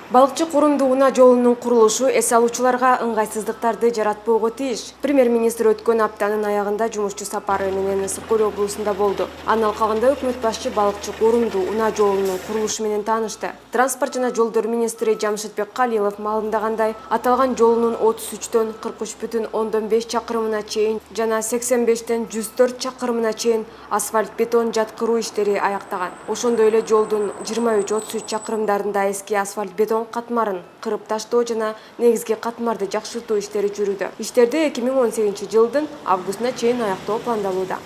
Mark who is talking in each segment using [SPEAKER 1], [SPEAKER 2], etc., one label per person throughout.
[SPEAKER 1] Балыкчы Курумду унаа жолунун курулушу эс алуучуларга ыңгайсыздыктарды жаратпоого тийиш. Премьер-министр өткөн аптанын аягында жумушчу сапары менен Ысык көл облусунда болду. Анын алкагында өкмөт башчы Балыкчы Курумду унаа жолунун курулушу менен таанышты. Транспорт жана жолдор министри Жамшитбек Калилов маалымдагандай, аталган жолунун 33төн 43,5 чакырымына чейин жана 85тен 104 чакырымына чейин асфальт бетон жаткыруу иштери аяктаган. Ошондой эле жолдун 23-33 чакырымдарында эски асфальт бетон катмарын кырып таштоо жана негизги катмарды жакшыртуу иштери жүрүүдө. Иштерди 2018 жылдын августуна чейин аяктоо пландалууда.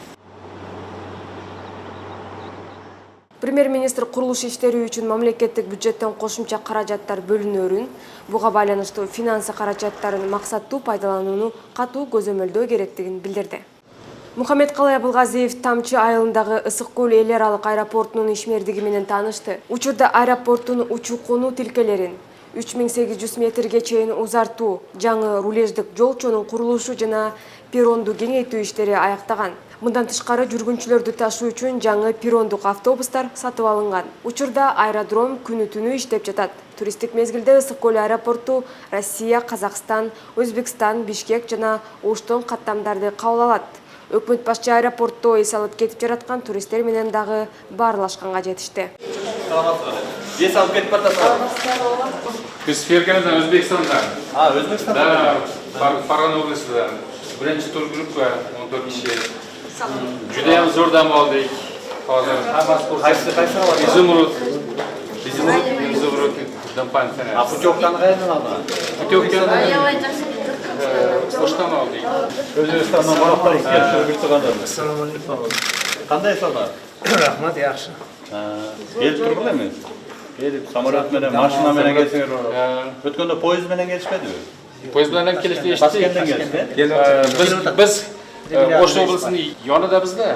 [SPEAKER 1] Премьер-министр курулуш иштери үчүн мамлекеттик бюджеттен кошумча каражаттар бөлүнөрүн, буга байланыштуу финансы каражаттарын максаттуу пайдаланууну катуу көзөмөлдөө керектигин билдирди. Мухаммедкалый Абылгазиев Тамчы айылындагы Ысык көл эл аралык аэропортунун ишмердиги менен таанышты. Учурда аэропорттун учуу-конуу тилкелерин 3800 метрге чейин узартуу, жаңы рулеждик жолчонун курулушу жана перронду кеңейтүү иштери аяктаган. Мындан тышкары жүргүнчүлөрдү ташуу үчүн жаңы перрондук автобустар сатып алынган. Учурда аэродром күнү-түнү иштеп жатат. Туристтик мезгилде Ысык көл аэропорту Россия, Казакстан, Өзбекстан, Бишкек жана Оштон каттамдарды кабыл алат. Өкмөт башчы аэропортто эс алып кетип жараткан туристтер менен дагы баарлашканга жетишти.
[SPEAKER 2] Эс алып кетип атасызбы?
[SPEAKER 3] Биз Ферганадан Өзбекстандан.
[SPEAKER 2] Өзбекстан.
[SPEAKER 3] Да, Фаргана облусунда. Биринчи тур группа 14 киши. Жудayam зор дам алдык. Азыр
[SPEAKER 2] Кайсы алат?
[SPEAKER 3] Изумруд компания.
[SPEAKER 2] Путевканы кайдан алдың?
[SPEAKER 3] Путевканы Оштан алдык.
[SPEAKER 2] Өзбекстандан бараттар келип тургандар. Ассаламу алейкум. Кандай салдар?
[SPEAKER 4] Рахмат, яхшы.
[SPEAKER 2] Келип тургула эми. Келип самолет менен, машина менен келсеңер. Өткөндө поезд менен келишпедиби?
[SPEAKER 3] Поезд менен келишти.
[SPEAKER 2] Ташкенттен келишти.
[SPEAKER 3] Biz Osh облусунун yonida bizda.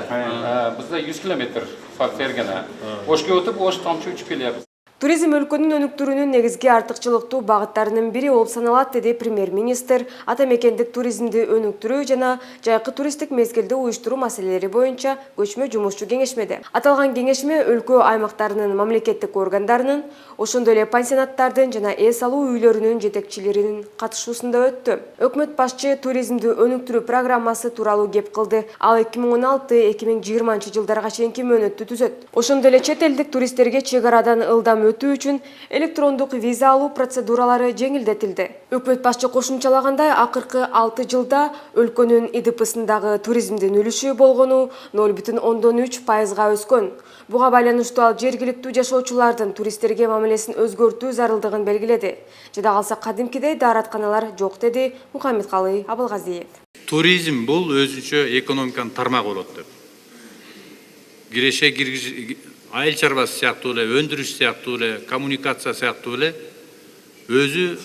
[SPEAKER 3] Bizda 100 километр Фергана. Ошко өтүп, Ош Тамчы учуп келебиз.
[SPEAKER 1] Туризм өлкөнүн өнүктүрүүнүн негизги артыкчылыктуу багыттарынын бири болуп саналат, деди премьер-министр. Ата мекендик туризмди өнүктүрүү жана жайкы туристтик мезгилди уюштуруу маселелери боюнча көчмө жумушчу кеңешмеде. Аталган кеңешме өлкө аймактарынын мамлекеттик органдарынын, ошондой эле пансионаттардын жана эс алуу үйлөрүнүн жетекчилеринин катышуусунда өттү. Өкмөт башчы туризмди өнүктүрүү программасы тууралуу кеп кылды. Ал 2016-2020 жылдарга чейинки мөөнөттү түзөт. Ошондой эле чет элдик туристтерге чек арадан ылдам өтүү үчүн электрондук виза алуу процедуралары жеңилдетилди. Өкмөт башчы кошумчалагандай, акыркы 6 жылда өлкөнүн ИДПсындагы туризмдин үлүшү болгону 0,3%га өскөн. Буга байланыштуу ал жергиликтүү жашоочулардын туристтерге мамилесин өзгөртүү зарылдыгын белгиледи. Жада калса кадимкидей дааратканалар жок, деди Мухаммедкалый Абылгазиев.
[SPEAKER 5] Туризм бул өзүнчө экономиканын тармагы болот деп. Киреше айыл чарбасы сыяктуу эле, өндүрүш сыяктуу эле, коммуникация сыяктуу эле өзү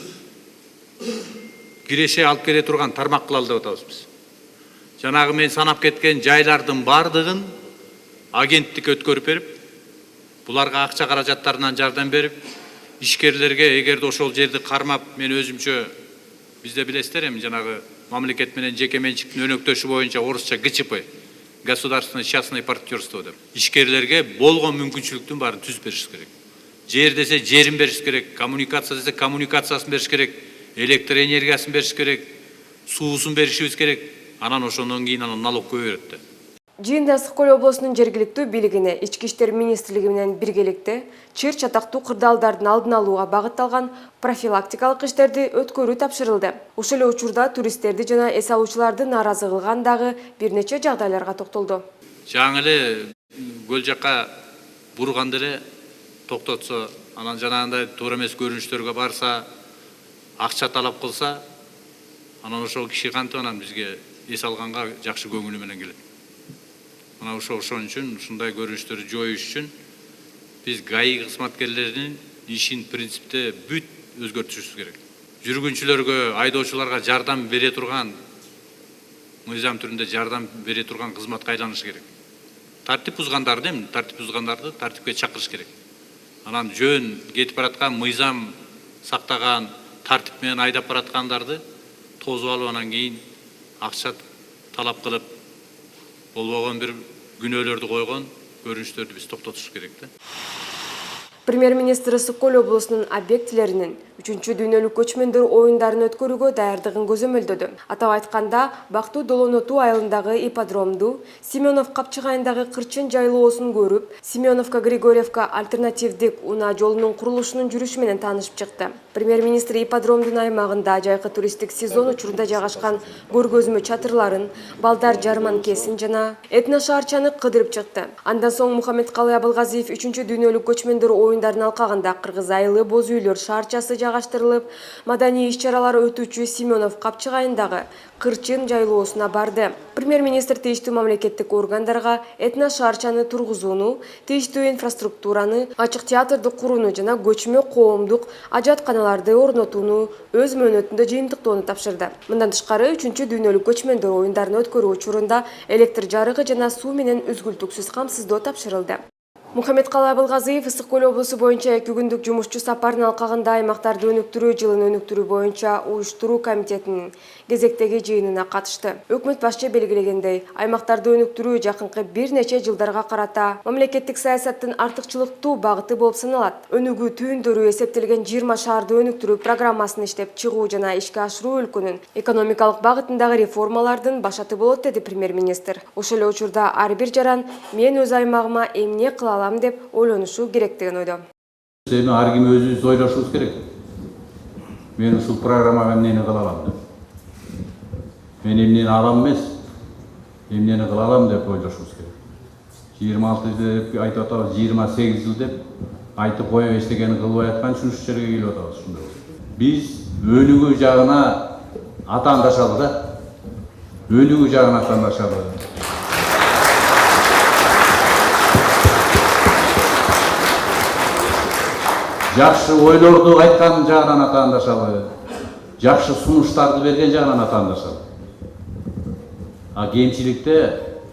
[SPEAKER 5] киреше алып келе турган тармак кылалы деп атабыз биз. Жанагы мен санап кеткен жайлардын бардыгын агенттик өткөрүп берип, буларга акча каражаттарынан жардам берип, ишкерлерге эгерде ошол жерди кармап, мен өзүмчө бизде билесиздер эми жанагы мамлекет менен жеке менчиктин өнөктөшү боюнча орусча ГЧП, государственное частное партнерство деп. Ишкерлерге болгон мүмкүнчүлүктүн баарын түзүп бериш керек. Жер десе жерин бериш керек, коммуникация десе коммуникациясын бериш керек, электр энергиясын бериш керек, суусун беришибиз керек. Анан ошондон кийин налог көбөйөт.
[SPEAKER 1] Жыйында Ысык көл облусунун жергиликтүү бийлигине Ички иштер министрлиги менен биргеликте чыр чатактуу кырдаалдардын алдын алууга багытталган профилактикалык иштерди өткөрүү тапшырылды. Ошол эле учурда туристтерди жана эс алуучуларды нааразы кылган дагы бир нече жагдайларга токтолду.
[SPEAKER 5] Жаңы эле көл жакка бурганда эле токтотсо, анан жанагындай туура эмес көрүнүштөргө барса, акча талап кылса, анан ошол киши кантип анан бизге эс алганга жакшы көңүлү менен келет. Мына ошон үчүн ушундай көрүнүштөрдү жоюш үчүн биз ГАИ кызматкерлеринин ишин принципте бүт өзгөртүшүбүз керек. Жүргүнчүлөргө, айдоочуларга жардам бере турган, мыйзам түрүндө жардам бере турган кызматка айланыш керек. Тартип бузгандарды тартипке чакырыш керек. Анан жөн кетип бараткан, мыйзам сактаган, тартип менен айдап бараткандарды тозуп алып анан кийин акча талап кылып болбогон бир күнөөлөрдү койгон көрүнүштөрдү биз токтотуш керек да.
[SPEAKER 1] Премьер-министр Ысык Көл облусунун объектилеринин 3-чү дүйнөлүк көчмөндөр оюндарын өткөрүүгө даярдыгын көзөмөлдөдү. Атап айтканда, Бактуу Долоноту айылындагы ипподромду, Семенов Капчыгайындагы кырчын жайлоосун көрүп, Семеновка Григорьевка альтернативдик унаа жолунун курулушунун жүрүшү менен таанышып чыкты. Премьер-министр ипподромдун аймагында жайкы туристтик сезон учурунда жайгашкан көргөзмө чатырларын, балдар жарманкесин жана этно шаарчаны кыдырып чыкты. Андан соң Мухаммедкалый Абылгазиев 3-чү дүйнөлүк көчмөндөр оюндарын алкагында Кыргыз айылы боз үйлөр шаарчасы жайгаштырылып, маданий иш-чаралар өтүүчү Семенов Капчыгайындагы кырчын жайлоосуна барды. Премьер-министр тийиштүү мамлекеттик органдарга этно шаарчаны тургузууну, тийиштүү инфраструктураны, ачык театрды курууну жана көчмө коомдук ажатканаларды орнотууну өз мөөнөтүндө жыйынтыктоону тапшырды. Мындан тышкары 3-чү дүйнөлүк көчмөндөр оюндарын өткөрүү учурунда электр жарыгы жана суу менен үзгүлтүксүз камсыздоо тапшырылды. Мухаммедкалый Абылгазиев Ысык Көл облусу боюнча 2 күндүк жумушчу сапарын алкагында аймактарды өнүктүрүү жылын өнүктүрүү боюнча уюштуруу комитетинин кезектеги жыйынына катышты. Өкмөт башчы белгилегендей, аймактарды өнүктүрүү жакынкы бир нече жылдарга карата мамлекеттик саясаттын артыкчылыктуу багыты болуп саналат. Өнүгүү түйүндөрү эсептелген 20 шаарды өнүктүрүү программасын иштеп чыгуу жана ишке ашыруу өлкөнүн экономикалык багытындагы реформалардын башаты болот, деди премьер-министр. Ошол эле учурда ар бир жаран мен өз аймагыма эмне кыла деп ойлонушу керектигин ойдо.
[SPEAKER 4] Ар ким өзүбүз ойлошубуз керек. Мен ушул программага эмнени кыла алам деп. Мен эмнени алам эмес, эмнени кыла алам деп ойлошубуз керек. 26 деп айтып атабыз, 28 жыл деп айтып коюп эчтекени кылбай аткан үчүн ушул жерге келип атабыз. Биз өнүгүү жагына атаандашалы да. Өнүгүү жагына атаандашалы. Жакшы ойлорду айткан жагынан атаандашалы, жакшы сунуштарды берген жагынан атаандашалы. Кемчиликте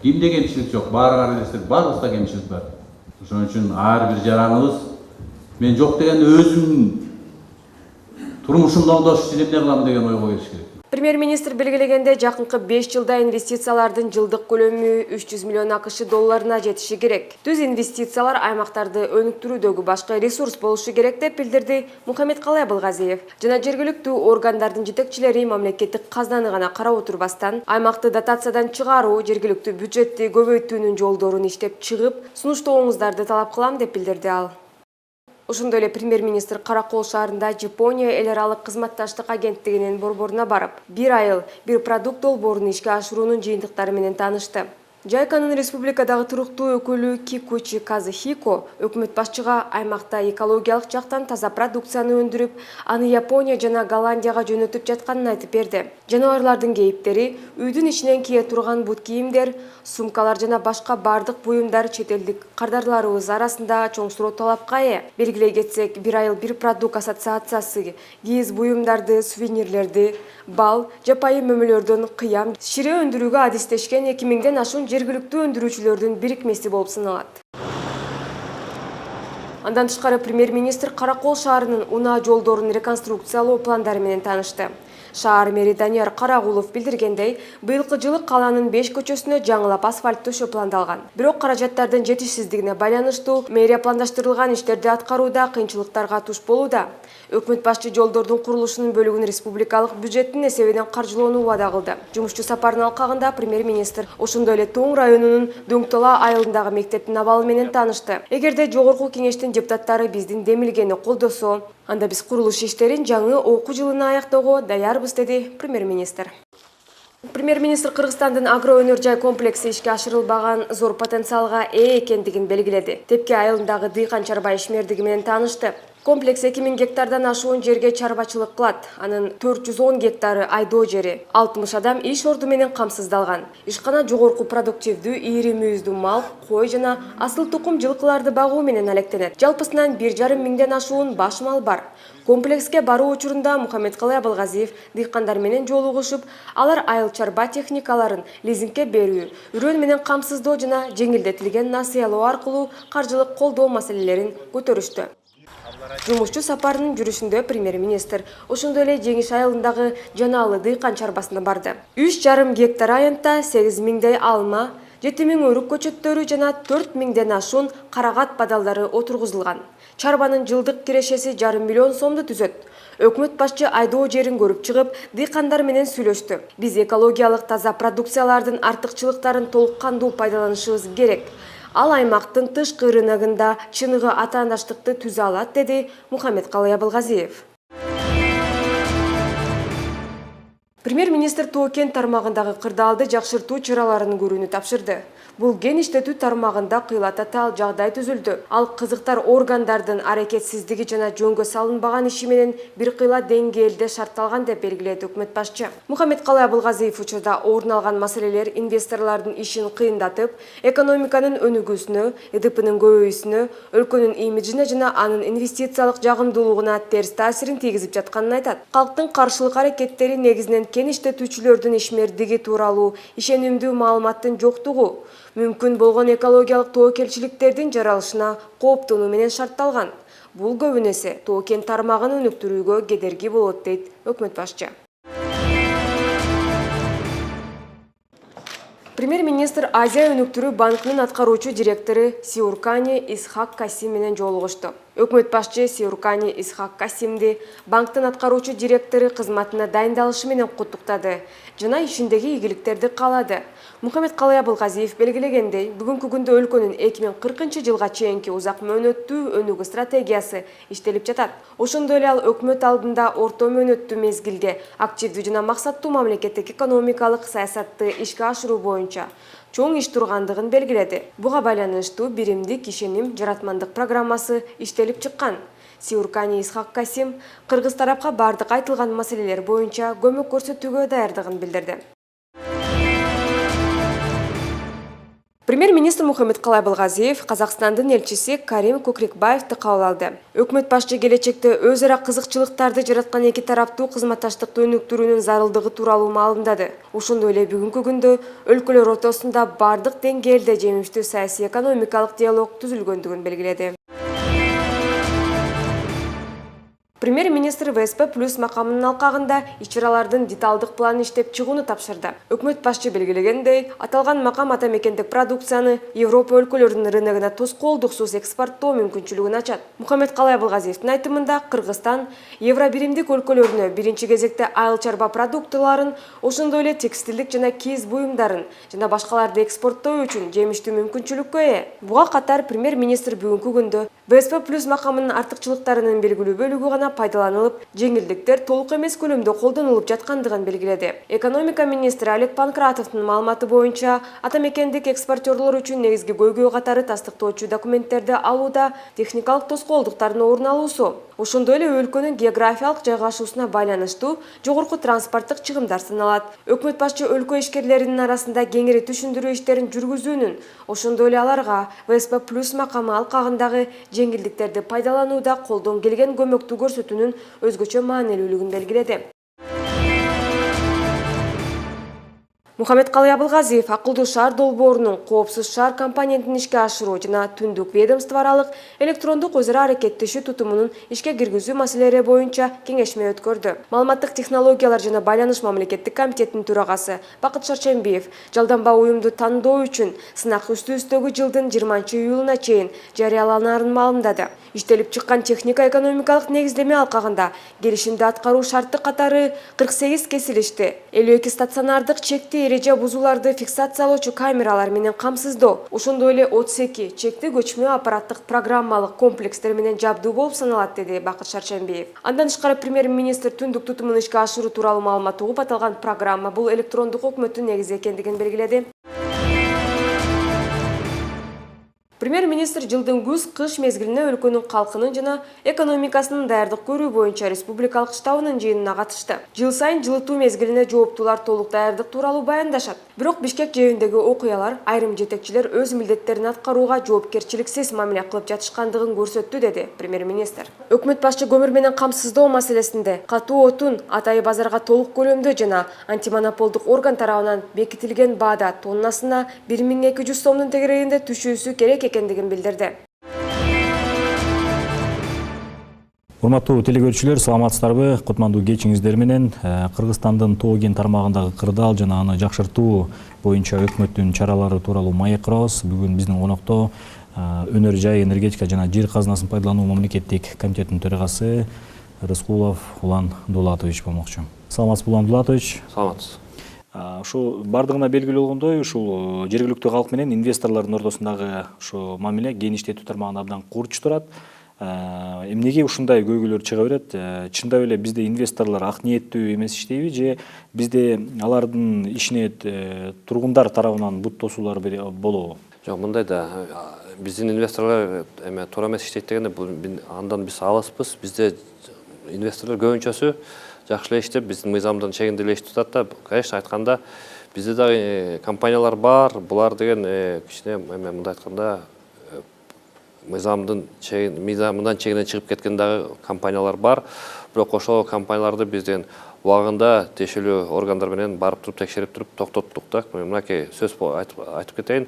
[SPEAKER 4] кимде кемчилик жок, баарыңар элестер, баарыбызда кемчилик бар. Ошон үчүн ар бир жараныбыз мен жок деген өзүмдүн турмушумда оңдош үчүн эмне кылам деген ойго келиш керек.
[SPEAKER 1] Премьер-министр белгилегенде, жакынкы 5 жылда инвестициялардын жылдык көлөмү 300 миллион АКШ долларына жетиши керек. Түз инвестициялар аймактарды өнүктүрүүдөгү башкы ресурс болушу керек деп билдирди Мухаммедкалый Абылгазиев. Жана жергиликтүү органдардын жетекчилери мамлекеттик казнаны гана карап отурбастан, аймакты дотациядан чыгаруу, жергиликтүү бюджетти көбөйтүүнүн жолдорун иштеп чыгып, сунуштооңуздарды талап кылам деп билдирди ал. Ошондой эле премьер-министр Каракол шаарында Жапония эл аралык кызматташтык агенттигинин борборуна барып, бир айыл, бир продукт долбоорун ишке ашыруунун жыйынтыктары менен таанышты. Жайканын республикадагы туруктуу өкүлү Кикучи Казухико өкмөт башчыга аймакта экологиялык жактан таза продукцияны өндүрүп, аны Япония жана Голландияга жөнөтүп жатканын айтып берди. Жаныбарлардын кейиптери, үйдүн ичинен кие турган бут кийимдер, сумкалар жана башка бардык буюмдар чет элдик кардарларыбыз арасында чоң суроо талапка ээ. Белгилей кетсек, бир айыл бир продукт ассоциациясы кийиз буюмдарды, сувенирлерди, бал, жапайы мөмөлөрдөн кыям, шире өндүрүүгө адистешкен 2000ден ашуун жергиликтүү өндүрүүчүлөрдүн бирикмеси болуп саналат. Андан тышкары премьер-министр Каракол шаарынын унаа жолдорун реконструкциялоо пландары менен таанышты. Шаар мэри Данияр Карагулов билдиргендей, быйылкы жылы каланын 5 көчөсүнө жаңылап асфальт төшөө пландалган. Бирок каражаттардын жетишсиздигине байланыштуу мэрия пландаштырылган иштерди аткарууда кыйынчылыктарга туш болууда. Өкмөт башчы жолдордун курулушунун бөлүгүн республикалык бюджеттин эсебинен каржылоону убада кылды. Жумушчу сапарынын алкагында премьер-министр ошондой эле Тоң районунун Дөңтала айылындагы мектептин абалы менен таанышты. Эгерде жогорку кеңештин депутаттары биздин демилгени колдосо, анда биз курулуш иштерин жаңы окуу жылына аяктоого даярбыз, деди премьер-министр. Премьер-министр Кыргызстандын агроөнөр жай комплекси ишке ашырылбаган зор потенциалга ээ экендигин белгиледи. Тепке айылындагы дыйкан чарба ишмердиги менен таанышты. Комплекс 2000 гектардан ашуун жерге чарбачылык кылат. Анын 410 гектары айдоо жери, 60 адам иш орду менен камсыздалган. Ишкана жогорку продуктивдүү ийри мүйүздүү мал, кой жана асыл тукум жылкыларды багуу менен алектенет. Жалпысынан 1,5 миңден ашуун баш мал бар. Комплекске баруу учурунда Мухаммедкалый Абылгазиев дыйкандар менен жолугушуп, алар айыл чарба техникаларын лизингке берүү, үрөн менен камсыздоо жана жеңилдетилген насыялоо аркылуу каржылык колдоо маселелерин көтөрүштү. Жумушчу сапарынын жүрүшүндө премьер-министр ошондой эле Жеңиш айылындагы Жаналы дыйкан чарбасына барды. 3,5 гектар аянтта 8 миңдей алма, 7000 өрүк көчөттөрү жана 4000ден ашуун карагат бадалдары отургузулган. Чарбанын жылдык кирешеси 1,5 миллион сомду түзөт. Өкмөт башчы айдоо жерин көрүп чыгып, дыйкандар менен сүйлөштү. Биз экологиялык таза продукциялардын артыкчылыктарын толук кандуу пайдаланышыбыз керек. Ал аймактын тышкы рыногунда чыныгы атаандаштыкты түзө алат, деди Мухаммедкалый Абылгазиев. Премьер-министр Тоо кен тармагындагы кырдаалды жакшыртуу чараларын көрүүнү тапшырды. Бул кен иштетүү тармагында кыйлата таал жагдай түзүлдү. Ал кызыктар органдардын аракетсиздиги жана жөнгө салынбаган иши менен бир кыйла деңгээлде шартталган деп белгиледи өкмөт башчы. Мухаммедкалый Абылгазиев учурда орун алган маселелер инвесторлордун ишин кыйындатып, экономиканын өнүгүүсүнө, ИДПнын көбөйүүсүнө, өлкөнүн имиджине жана анын инвестициялык жагымдуулугуна терс таасирин тийгизип жатканын айтат. Калктын каршылык аракеттери негизинен кен иштетүүчүлөрдүн ишмердиги тууралуу ишенимдүү маалыматтын жоктугу, мүмкүн болгон экологиялык тобокелчиликтердин жаралышына кооптонуу менен шартталган. Бул көбүн эсе Тоо кен тармагын өнүктүрүүгө кедерги болот, дейт өкмөт башчы. Премьер-министр Азия өнүктүрүү банкынын аткаруучу директору Сиуркани Исхак Касим менен жолугушту. Өкмөт башчы Сиуркани Исхак Касимди банктын аткаруучу директору кызматына дайындалышы менен куттуктады жана ишиндеги ийгиликтерди каалады. Мухаммедкалый Абылгазиев белгилегендей, бүгүнкү күндө өлкөнүн 2040-жылга чейинки узак мөөнөттүү өнүгүү стратегиясы иштелип жатат. Ошондой эле ал өкмөт алдында орто мөөнөттүү мезгилде активдүү жана максаттуу мамлекеттик экономикалык саясатты ишке ашыруу боюнча чоң иш тургандыгын белгиледи. Буга байланыштуу биримдик ишеним жаратмандык программасы иштелип чыккан. Сиуркани Исхак Касим кыргыз тарапка бардык айтылган маселелер боюнча көмөк көрсөтүүгө даярдыгын билдирди. Премьер-министр Мухаммедкалый Абылгазиев Казакстандын элчиси Карим Көкрекбаевди кабыл алды. Өкмөт башчы келечекте өз ара кызыкчылыктарды жараткан эки тараптуу кызматташтыкты өнүктүрүүнүн зарылдыгы тууралуу маалымдады. Ошондой эле бүгүнкү күндө өлкөлөр ортосунда бардык деңгээлде жемиштүү саясий экономикалык диалог түзүлгөндүгүн белгиледи. Премьер-министр ВСП плюс макамынын алкагында иш-чаралардын деталдык планын иштеп чыгууну тапшырды. Өкмөт башчы белгилегендей, аталган макам ата мекендик продукцияны Европа өлкөлөрүнүн рыногуна тоскоолдуксуз экспорттоо мүмкүнчүлүгүн ачат. Мухаммедкалый Абылгазиевдин айтымында, Кыргызстан Евробиримдик өлкөлөрүнө биринчи кезекте айыл чарба продуктыларын, ошондой эле текстилдик жана кийиз буюмдарын жана башкаларды экспорттоо үчүн жемиштүү мүмкүнчүлүккө ээ. Буга катар премьер-министр бүгүнкү күндө ВСП плюс макамынын артыкчылыктарынын белгилүү бөлүгү гана пайдаланылып, жеңилдиктер толук эмес көлөмдө колдонулуп жаткандыгын белгиледи. Экономика министри Олег Панкратовдун маалыматы боюнча, ата мекендик экспортерлор үчүн негизги көйгөй катары тастыктоочу документтерди алууда техникалык тоскоолдуктардын орун алуусу. Ошондой эле өлкөнүн географиялык жайгашуусуна байланыштуу жогорку транспорттук чыгымдар саналат. Өкмөт башчы өлкө ишкерлеринин арасында кеңири түшүндүрүү иштерин жүргүзүүнүн, ошондой эле аларга ВСП плюс макамы алкагындагы жеңилдиктерди пайдаланууда колдон келген көмөктү көрсөтүүнүн өзгөчө маанилүүлүгүн белгиледи. Мухаммедкалый Абылгазиев акылдуу шаар долбоорунун коопсуз шаар компонентин ишке ашыруу жана түндүк ведомство аралык электрондук өз ара аракеттешүү тутумунун ишке киргизүү маселелери боюнча кеңешме өткөрдү. Маалыматтык технологиялар жана байланыш мамлекеттик комитетинин төрагасы Бакыт Шарчембиев жалданба уюмду тандоо үчүн сынак үстүбүздөгү жылдын 20-июлуна чейин жарыяланаарын маалымдады. Иштелип чыккан техника экономикалык негиздеме алкагында келишимди аткаруу шарты катары 48 кесилишти, 52 стационардык чекти эреже бузууларды фиксациялоочу камералар менен камсыздоо, ошондой эле 32 чекти көчмө аппараттык программалык комплекстер менен жабдуу болуп саналат, деди Бакыт Шарчембиев. Андан тышкары премьер-министр түндүк тутумун ишке ашыруу тууралуу маалымат угуп, аталган программа бул электрондук өкмөттүн негизи экендигин белгиледи. Премьер-министр жылдын күз-кыш мезгилине өлкөнүн калкынын жана экономикасынын даярдык көрүү боюнча республикалык штабынын жыйынына катышты. Жыл сайын жылытуу мезгилине жооптуулар толук даярдык тууралуу баяндашат. Бирок Бишкек жэбиндеги окуялар айрым жетекчилер өз милдеттерин аткарууга жоопкерчиликсиз мамиле кылып жатышкандыгын көрсөттү, деди премьер-министр. Өкмөт башчы көмүр менен камсыздоо маселесинде катуу отун атайы базарга толук көлөмдө жана антимонополдук орган тарабынан бекитилген баада тоннасына 1200 сомдун тегерегинде түшүүсү керек экендигин билдирди.
[SPEAKER 6] Урматтуу телекөрүүчүлөр, саламатсыздарбы? Кутмандуу кечиңиздер менен Кыргызстандын Тоо кен тармагындагы кырдаал жана аны жакшыртуу боюнча өкмөттүн чаралары тууралуу маек курабыз. Бүгүн биздин конокто өнөр жай энергетика жана жер казынасын пайдалануу мамлекеттик комитетинин төрагасы Рыскулов Улан Дулатович болмокчу. Саламатсызбы, Улан Дулатович?
[SPEAKER 7] Саламатсыз.
[SPEAKER 6] Ушул бардыгына белгилүү болгондой, ушул жергиликтүү калк менен инвесторлордун ортосундагы ушу мамиле кен иштетүү тармагында абдан курч турат. Эмнеге ушундай көйгөйлөр чыга берет? Чындап эле бизде инвесторлор ак ниеттүү эмес иштейби же бизде алардын ишине тургундар тарабынан бут тосуулар болобу?
[SPEAKER 7] Жок, мындай да, биздин инвесторлор туура эмес иштейт дегенде андан биз алыспыз. Бизде инвесторлор көбүнчөсү жакшы эле иштеп, биздин мыйзамдын чегинде эле иштеп атат да. Конечно, айтканда бизде дагы компаниялар бар. Булар деген кичине мындай айтканда мыйзамдан чегинен чыгып кеткен дагы компаниялар бар. Бирок ошол компанияларды бизден убагында тиешелүү органдар менен барып туруп текшерип туруп токтоттук да. Мынакей сөз айтып кетейин.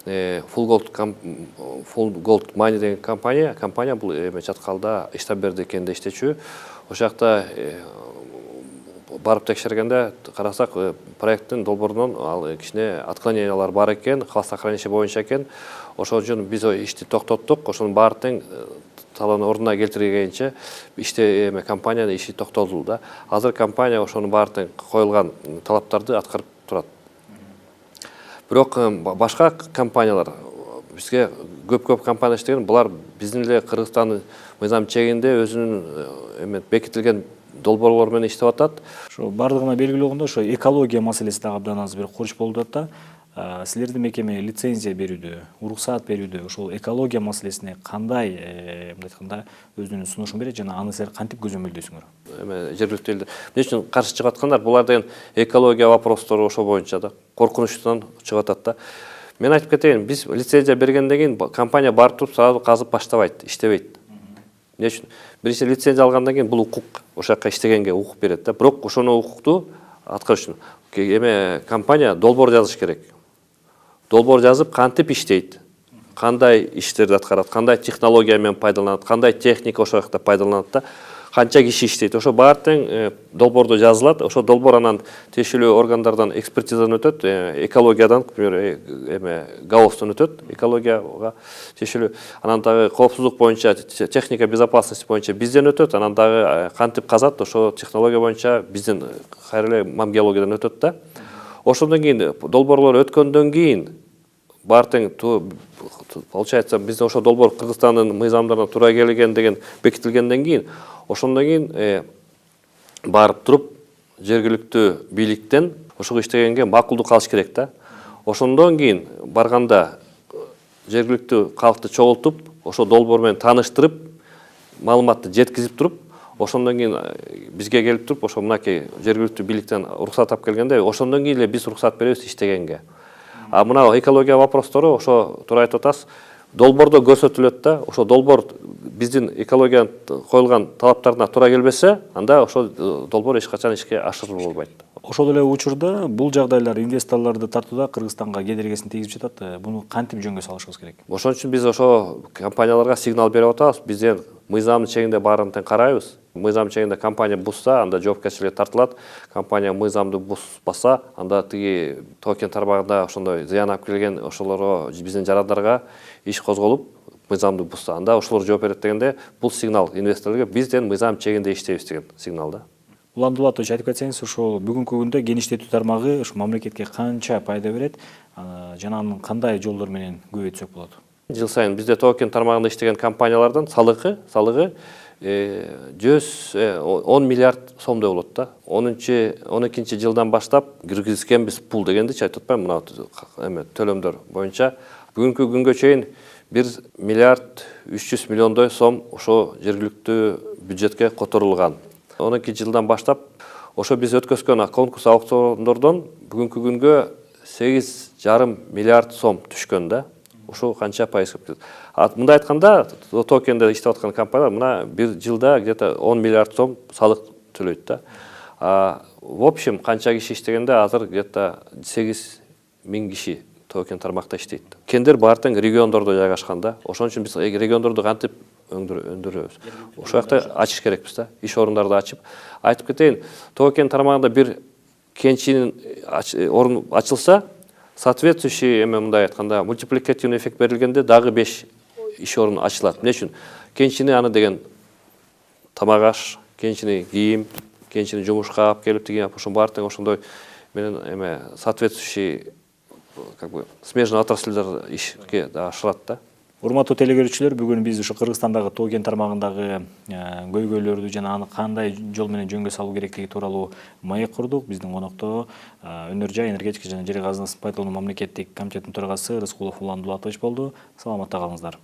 [SPEAKER 7] Full Gold Mining деген компания бул Чаткалда Иштаберди кенде иштечү. Ошол жакта барып текшергенде карасак, проекттин долбоорунан ал кичине отклонениялар бар экен, хвостохранилище боюнча экен. Ошол үчүн биз ишти токтоттук. Ошонун баары тең талааны ордуна келтиргенче иште компаниянын иши токтотулду да. Азыр компания ошонун баары тең коюлган талаптарды аткарып турат. Бирок башка компаниялар бизге көп компания иштеген, булар биздин эле Кыргызстандын мыйзам чегинде өзүнүн бекитилген долбоорлор менен иштеп атат.
[SPEAKER 6] Ошо бардыгына белгилүү болгондой, ошо экология маселеси дагы абдан аз бир курч болуп атат да. Силердин мекеме лицензия берүүдө, уруксаат берүүдө ошол экология маселесине кандай, мындай айтканда, өзүнүн сунушун берет жана аны силер кантип көзөмөлдөйсүңөр?
[SPEAKER 7] Жергиликтүү элде эмне үчүн каршы чыгып аткандар? Булар деген экология вопростору ошол боюнча да, коркунучтан чыгып атат да. Мен айтып кетейин, биз лицензия бергенден кийин компания барып туруп сразу казып баштабайт, иштебейт. Эмне үчүн? Биринчи лицензия алгандан кийин бул укук, ошол жака иштегенге укук берет да. Бирок ошону укукту аткарыш үчүн компания долбоор жазыш керек. Долбоор жазып кантип иштейт, кандай иштерди аткарат, кандай технология менен пайдаланат, кандай техника ошол жакта пайдаланат да, канча киши иштейт. Ошо баары тең долбоордо жазылат. Ошо долбоор анан тиешелүү органдардан экспертизадан өтөт, экологиядан, к примеру, ГАОстон өтөт, экологияга тиешелүү. Анан дагы коопсуздук боюнча, техника безопасности боюнча бизден өтөт, анан дагы кантип казат, ошо технология боюнча бизден кайра эле мамгеологиядан өтөт да. Ошондон кийин долбоорлор өткөндөн кийин баары тең получается бизде ошо долбоор Кыргызстандын мыйзамдарына туура келген деген бекитилгенден кийин, ошондон кийин барып туруп жергиликтүү бийликтен ошого иштегенге макулдук алыш керек да. Ошондон кийин барганда жергиликтүү калкты чогултуп, ошо долбоор менен тааныштырып, маалыматты жеткизип туруп, ошондон кийин бизге келип туруп, ошо мынакей жергиликтүү бийликтен уруксат алып келгенде, ошондон кийин эле биз уруксат беребиз иштегенге. А мына экология вопростору ошо туура айтып атасыз, долбоордо көрсөтүлөт да, ошо долбоор биздин экологиянын коюлган талаптарына туура келбесе, анда ошо долбоор эч качан ишке ашырылып болбойт.
[SPEAKER 6] Ошол эле учурда бул жагдайлар инвесторлорду тартууда Кыргызстанга кедергисин тийгизип жатат. Буну кантип жөнгө салышыбыз керек?
[SPEAKER 7] Ошон үчүн биз ошо компанияларга сигнал берип атабыз. Бизден мыйзамдын чегинде баарын тең карайбыз. Мыйзам чегинде компания бузса, анда жоопкерчиликке тартылат. Компания мыйзамды бузбаса, анда тиги Тоо кен тармагында ошондой зыян алып келген ошолорго биздин жарандарга иш козголуп, мыйзамды бузса, анда ошолор жооп берет дегенде, бул сигнал инвесторлорго бизден мыйзам чегинде иштейбиз деген сигнал да.
[SPEAKER 6] Улан Дулатович, айтып кетсеңиз, ошо бүгүнкү күндө кен иштетүү тармагы ушу мамлекетке канча пайда берет, жана анын кандай жолдор менен көбөйтсөк болот?
[SPEAKER 7] Жыл сайын бизде Тоо кен тармагында иштеген компаниялардан салыгы 110 миллиард сомдой болот да. 12 жылдан баштап киргизгенбиз пул дегендичи айтып атпайм, мына төлөмдөр боюнча. Бүгүнкү күнгө чейин 1 миллиард 300 миллиондой сом ошо жергиликтүү бюджетке которулган. 12 жылдан баштап ошо биз өткөзгөн конкурс аукциондордон бүгүнкү күнгө 8,5 миллиард сом түшкөн да. Ошо канча пайыз кетет. Мындай айтканда, Тоо кенде иштеп аткан компаниялар мына бир жылда где-то 10 миллиард сом салык төлөйт да. В общем, канча киши иштегенде азыр где-то 8 миң киши Тоо кен тармакта иштейт. Кендер баары тең региондордо жайгашкан да. Ошон үчүн биз региондорду кантип өндүрөбүз. Ошол жакта ачыш керекпиз да, иш орундарды ачып. Айтып кетейин, Тоо кен тармагында бир кенчинин орун ачылса, соответствующий мындай айтканда мультипликативный эффект берилгенде дагы 5 иш орун ачылат. Эмне үчүн? Кенчини аны деген тамак аш, кенчини кийим, кенчини жумушка алып келип деген ошо баардык ошондой менен соответствующий как бы смежный отрасльдар ишке ашырат да.
[SPEAKER 6] Урматтуу телекөрүүчүлөр, бүгүн биз ушу Кыргызстандагы Тоо кен тармагындагы көйгөйлөрдү жана аны кандай жол менен жөнгө салуу керектиги тууралуу маек курдук. Биздин конокто Өнөр жай энергетика жана жер казынасын пайдалануу мамлекеттик комитетинин төрагасы Рыскулов Улан Дулатович болду. Саламатта калыңыздар.